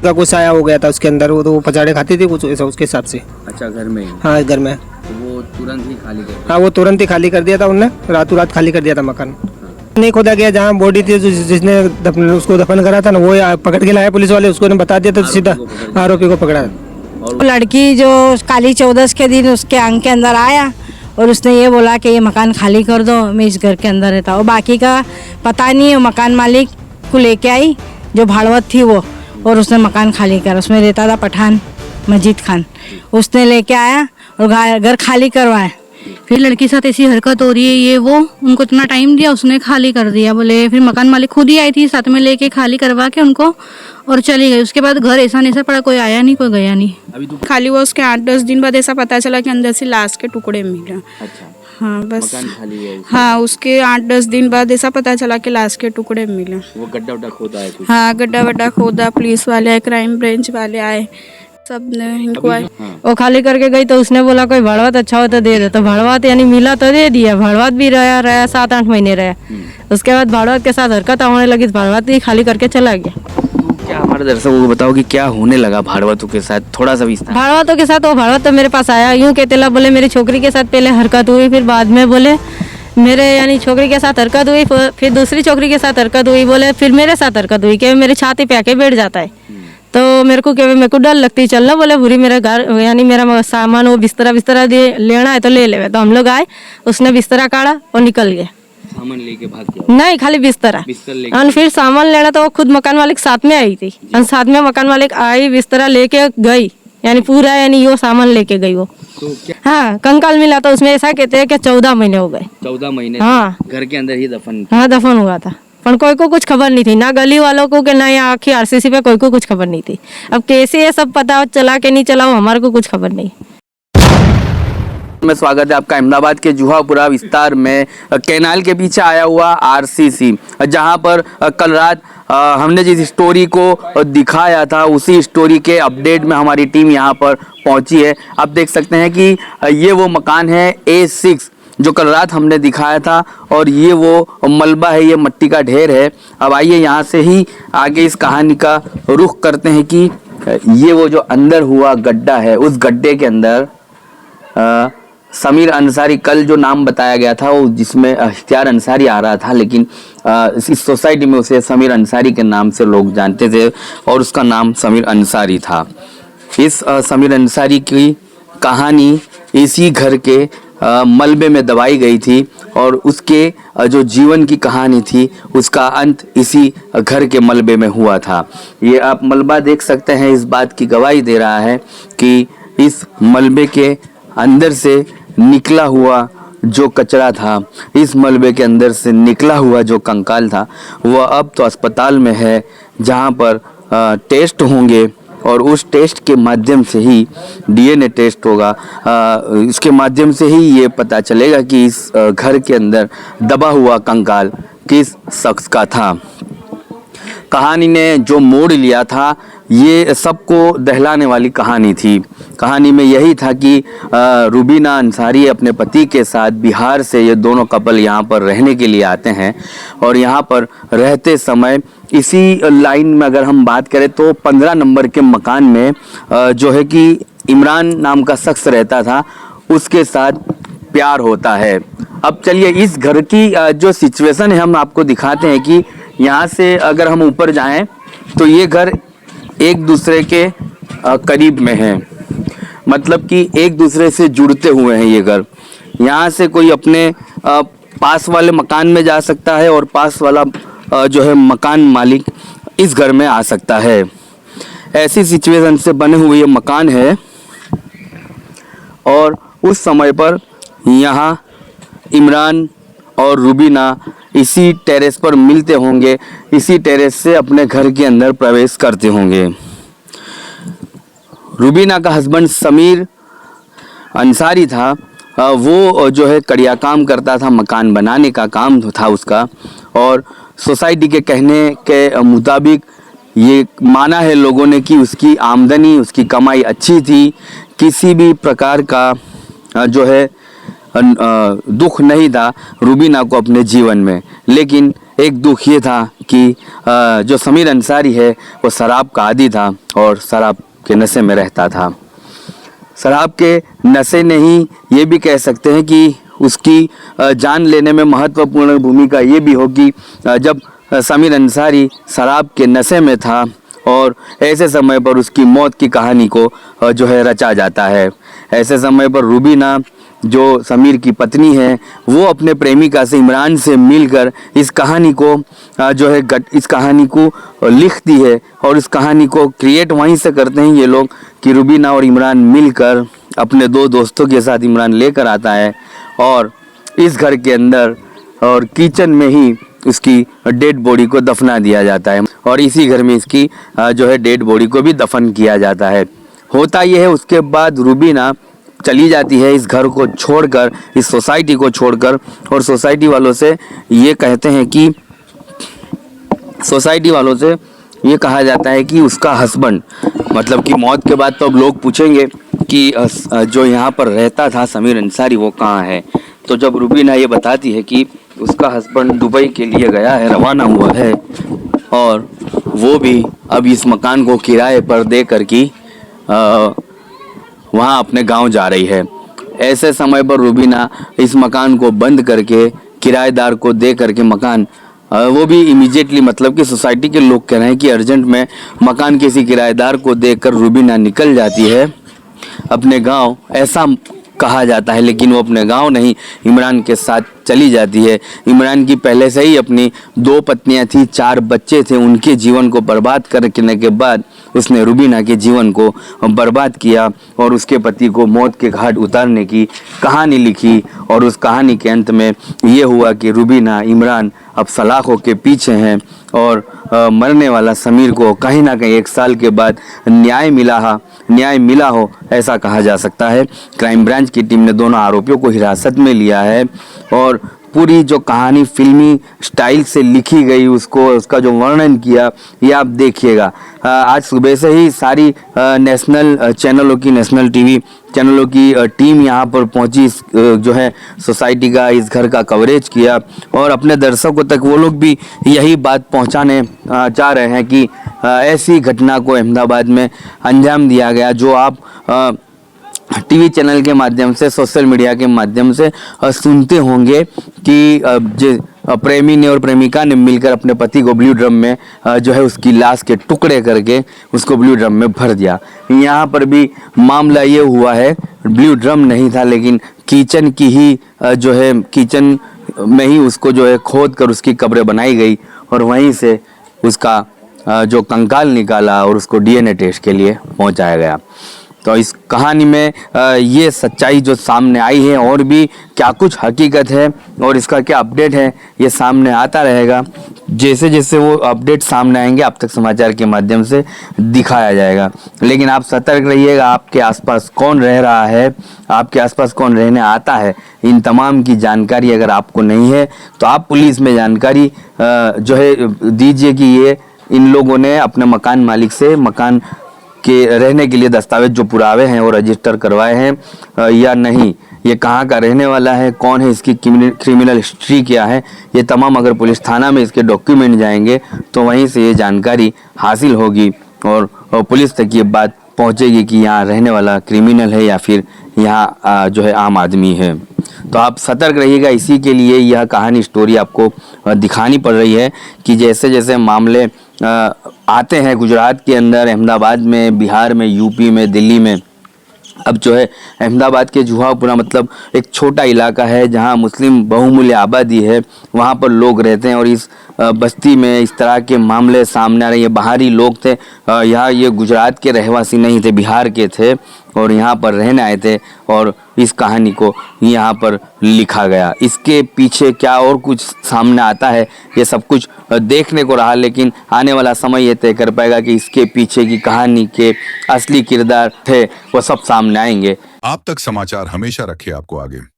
का कुछ आया हो गया था उसके अंदर, वो तो वो पचाड़े खाती थी कुछ ऐसा उसके हिसाब से। अच्छा, घर में ही? हाँ घर में। तो वो तुरंत ही खाली कर? हाँ वो तुरंत ही खाली कर दिया था उनने, रातों रात खाली कर दिया था मकान। नहीं खोदा गया, जहाँ बॉडी थी जिसने उसको दफन करा था ना, वो पकड़ के लाया पुलिस वाले, उसको ने बता दिया था, सीधा आरोपी को पकड़ा। लड़की जो काली चौदस के दिन उसके अंग के अंदर आया और उसने ये बोला कि ये मकान खाली कर दो, मैं इस घर के अंदर रहता हूँ। बाकी का पता नहीं है, मकान मालिक को लेके आई जो भाड़वत थी वो, और उसने मकान खाली कर, उसमें रहता था पठान मजीद खान, उसने लेके आया और घर खाली करवाया। फिर लड़की साथ ऐसी हरकत हो रही है, ये वो उनको इतना टाइम दिया, उसने खाली कर दिया बोले। फिर मकान मालिक खुद ही आई थी साथ में लेके, खाली करवा के उनको और चली गई। उसके बाद घर ऐसा नहीं पड़ा, कोई आया नहीं, कोई गया नहीं। अभी तो खाली हुआ, उसके 8-10 दिन बाद ऐसा पता चला कि अंदर से लाश के टुकड़े मिले। अच्छा, हाँ बस। मकान खाली है? हाँ उसके 8-10 दिन बाद ऐसा पता चला कि लाश के टुकड़े मिले। वो गड्ढा वड्ढा खोदा है कुछ? हाँ गड्ढा वड्ढा खोदा, पुलिस वाले आए, क्राइम ब्रांच वाले आए, सब ने इनको आए। वो खाली करके गई तो उसने बोला कोई भाड़वत अच्छा हो तो दे दे, तो भाड़वत यानी मिला तो दे दिया। भाड़वत भी रहा 7-8 महीने रहा। उसके बाद भाड़वत के साथ हरकत होने लगी, भाड़वत भी खाली करके चला गया। क्या हमारे दर्शकों को बताओ कि क्या होने लगा भाड़वतों के साथ, थोड़ा सा विस्तार? भाड़वतों के साथ वो भाड़वत तो मेरे पास आया, यूँ कहते ला बोले मेरी छोकरी के साथ पहले हरकत हुई, फिर बाद में बोले मेरे यानी छोकरी के साथ हरकत हुई, फिर दूसरी छोकरी के साथ हरकत हुई, बोले फिर मेरे साथ हरकत हुई कि मेरे छाती पे आके बैठ जाता है। तो मेरे को डर लगती, चलना बोले बुरी, मेरे घर यानी मेरा सामान वो बिस्तरा लेना है तो ले ले। तो हम लोग आए, उसने बिस्तरा काढ़ा और निकल गया। सामान लेके भाग गया? नहीं खाली बिस्तर लेके। और फिर सामान लेना तो वो खुद मकान मालिक साथ में आई थी, और साथ में मकान मालिक आई, बिस्तरा लेके गई, यानी पूरा यानी वो सामान लेके गई वो। तो क्या? हाँ कंकाल मिला तो उसमें ऐसा कहते हैं कि 14 महीने हो गए। 14 महीने? हाँ घर के अंदर ही दफन? हाँ दफन हुआ था, पर कोई को कुछ खबर नहीं थी, ना गली वालों को कि ना यहाँ आखिर आरसीसी पे कोई को कुछ खबर नहीं थी। अब कैसे ये सब पता चला के नहीं चला, हमारे को कुछ खबर नहीं। में स्वागत है आपका अहमदाबाद के जुहापुरा विस्तार में कैनाल के पीछे आया हुआ आरसीसी, जहां पर कल रात हमने जिस स्टोरी को दिखाया था उसी स्टोरी के अपडेट में हमारी टीम यहां पर पहुंची है। आप देख सकते हैं कि ये वो मकान है A6 जो कल रात हमने दिखाया था, और ये वो मलबा है, ये मट्टी का ढेर है। अब आइए यहाँ से ही आगे इस कहानी का रुख करते हैं कि ये वो जो अंदर हुआ गड्ढा है, उस गड्ढे के अंदर समीर अंसारी, कल जो नाम बताया गया था वो जिसमें इख्तियार अंसारी आ रहा था, लेकिन इस सोसाइटी में उसे समीर अंसारी के नाम से लोग जानते थे और उसका नाम समीर अंसारी था। इस समीर अंसारी की कहानी इसी घर के मलबे में दबाई गई थी, और उसके जो जीवन की कहानी थी उसका अंत इसी घर के मलबे में हुआ था। ये आप मलबा देख सकते हैं, इस बात की गवाही दे रहा है कि इस मलबे के अंदर से निकला हुआ जो कचरा था, इस मलबे के अंदर से निकला हुआ जो कंकाल था, वह अब तो अस्पताल में है, जहां पर टेस्ट होंगे और उस टेस्ट के माध्यम से ही DNA टेस्ट होगा। इसके माध्यम से ही ये पता चलेगा कि इस घर के अंदर दबा हुआ कंकाल किस शख्स का था। कहानी ने जो मोड़ लिया था, ये सबको दहलाने वाली कहानी थी। कहानी में यही था कि रुबीना अंसारी अपने पति के साथ बिहार से ये दोनों कपल यहाँ पर रहने के लिए आते हैं, और यहाँ पर रहते समय इसी लाइन में अगर हम बात करें तो 15 नंबर के मकान में जो है कि इमरान नाम का शख्स रहता था, उसके साथ प्यार होता है। अब चलिए इस घर की जो सिचुएशन है हम आपको दिखाते हैं कि यहाँ से अगर हम ऊपर जाएं तो ये घर एक दूसरे के करीब में है, मतलब कि एक दूसरे से जुड़ते हुए हैं ये घर। यहाँ से कोई अपने पास वाले मकान में जा सकता है और पास वाला जो है मकान मालिक इस घर में आ सकता है। ऐसी सिचुएशन से बने हुए ये मकान है, और उस समय पर यहाँ इमरान और रुबीना इसी टेरेस पर मिलते होंगे, इसी टेरेस से अपने घर के अंदर प्रवेश करते होंगे। रुबीना का हस्बैंड समीर अंसारी था, वो जो है कड़िया काम करता था, मकान बनाने का काम था उसका, और सोसाइटी के कहने के मुताबिक ये माना है लोगों ने कि उसकी आमदनी, उसकी कमाई अच्छी थी, किसी भी प्रकार का जो है दुख नहीं था रुबीना को अपने जीवन में। लेकिन एक दुख ये था कि जो समीर अंसारी है वो शराब का आदी था और शराब के नशे में रहता था। शराब के नशे ने ही ये भी कह सकते हैं कि उसकी जान लेने में महत्वपूर्ण भूमिका ये भी होगी जब समीर अंसारी शराब के नशे में था और ऐसे समय पर उसकी मौत की कहानी को जो है रचा जाता है। ऐसे समय पर रूबीना जो समीर की पत्नी है वो अपने प्रेमिका से इमरान से मिलकर इस कहानी को जो है इस कहानी को लिखती है और इस कहानी को क्रिएट वहीं से करते हैं ये लोग कि रूबीना और इमरान मिलकर अपने दो दोस्तों के साथ इमरान लेकर आता है और इस घर के अंदर और किचन में ही उसकी डेड बॉडी को दफना दिया जाता है और इसी घर में इसकी जो है डेड बॉडी को भी दफन किया जाता है। होता यह है उसके बाद रूबीना चली जाती है इस घर को छोड़कर, इस सोसाइटी को छोड़कर, और सोसाइटी वालों से ये कहते हैं कि सोसाइटी वालों से ये कहा जाता है कि उसका हस्बैंड, मतलब कि मौत के बाद तो अब लोग पूछेंगे कि जो यहाँ पर रहता था समीर अंसारी वो कहाँ है। तो जब रूबीना ये बताती है कि उसका हस्बैंड दुबई के लिए गया है, रवाना हुआ है और वो भी अब इस मकान को किराए पर दे कर की वहाँ अपने गांव जा रही है। ऐसे समय पर रूबीना इस मकान को बंद करके किराएदार को दे करके मकान वो भी इमीडिएटली, मतलब कि सोसाइटी के लोग कह रहे हैं कि अर्जेंट में मकान किसी किराएदार को देकर रूबीना निकल जाती है अपने गांव, ऐसा कहा जाता है। लेकिन वो अपने गांव नहीं, इमरान के साथ चली जाती है। इमरान की पहले से ही अपनी 2 पत्नियां थी, 4 बच्चे थे, उनके जीवन को बर्बाद करने के बाद उसने रूबीना के जीवन को बर्बाद किया और उसके पति को मौत के घाट उतारने की कहानी लिखी। और उस कहानी के अंत में ये हुआ कि रूबीना, इमरान अब सलाखों के पीछे हैं और मरने वाला समीर को कहीं ना कहीं 1 साल के बाद न्याय मिला हो ऐसा कहा जा सकता है। क्राइम ब्रांच की टीम ने दोनों आरोपियों को हिरासत में लिया है और पूरी जो कहानी फिल्मी स्टाइल से लिखी गई उसका जो वर्णन किया ये आप देखिएगा। आज सुबह से ही सारी नेशनल टीवी चैनलों की टीम यहाँ पर पहुँची, जो है सोसाइटी का, इस घर का कवरेज किया और अपने दर्शकों तक वो लोग भी यही बात पहुँचाने चाह रहे हैं कि ऐसी घटना को अहमदाबाद में अंजाम दिया गया जो आप टीवी चैनल के माध्यम से, सोशल मीडिया के माध्यम से सुनते होंगे कि प्रेमी ने और प्रेमिका ने मिलकर अपने पति को ब्लू ड्रम में जो है उसकी लाश के टुकड़े करके उसको ब्लू ड्रम में भर दिया। यहाँ पर भी मामला ये हुआ है, ब्लू ड्रम नहीं था लेकिन किचन की ही जो है किचन में ही उसको जो है खोद कर उसकी कब्रें बनाई गई और वहीं से उसका जो कंकाल निकाला और उसको डीएनए टेस्ट के लिए पहुँचाया गया। तो इस कहानी में ये सच्चाई जो सामने आई है और भी क्या कुछ हकीकत है और इसका क्या अपडेट है ये सामने आता रहेगा। जैसे जैसे वो अपडेट सामने आएंगे आप तक समाचार के माध्यम से दिखाया जाएगा। लेकिन आप सतर्क रहिएगा, आपके आसपास कौन रह रहा है, आपके आसपास कौन रहने आता है, इन तमाम की जानकारी अगर आपको नहीं है तो आप पुलिस में जानकारी जो है दीजिए कि ये इन लोगों ने अपने मकान मालिक से मकान के रहने के लिए दस्तावेज जो पुरावे हैं वो रजिस्टर करवाए हैं या नहीं, ये कहाँ का रहने वाला है, कौन है, इसकी क्रिमिनल हिस्ट्री क्या है, ये तमाम अगर पुलिस थाना में इसके डॉक्यूमेंट जाएंगे तो वहीं से ये जानकारी हासिल होगी और पुलिस तक ये बात पहुंचेगी कि यहाँ रहने वाला क्रिमिनल है या फिर यहाँ जो है आम आदमी है। तो आप सतर्क रहिएगा। इसी के लिए यह कहानी स्टोरी आपको दिखानी पड़ रही है कि जैसे जैसे मामले आते हैं गुजरात के अंदर, अहमदाबाद में, बिहार में, यूपी में, दिल्ली में, अब जो है अहमदाबाद के जुहापुरा मतलब एक छोटा इलाका है जहां मुस्लिम बहुमूल्य आबादी है, वहां पर लोग रहते हैं और इस बस्ती में इस तरह के मामले सामने आ रहे हैं। बाहरी लोग थे, यहाँ ये गुजरात के रहवासी नहीं थे, बिहार के थे और यहाँ पर रहने आए थे और इस कहानी को यहाँ पर लिखा गया। इसके पीछे क्या और कुछ सामने आता है ये सब कुछ देखने को रहा, लेकिन आने वाला समय ये तय कर पाएगा कि इसके पीछे की कहानी के असली किरदार थे वो सब सामने आएंगे। आप तक समाचार हमेशा रखे आपको आगे।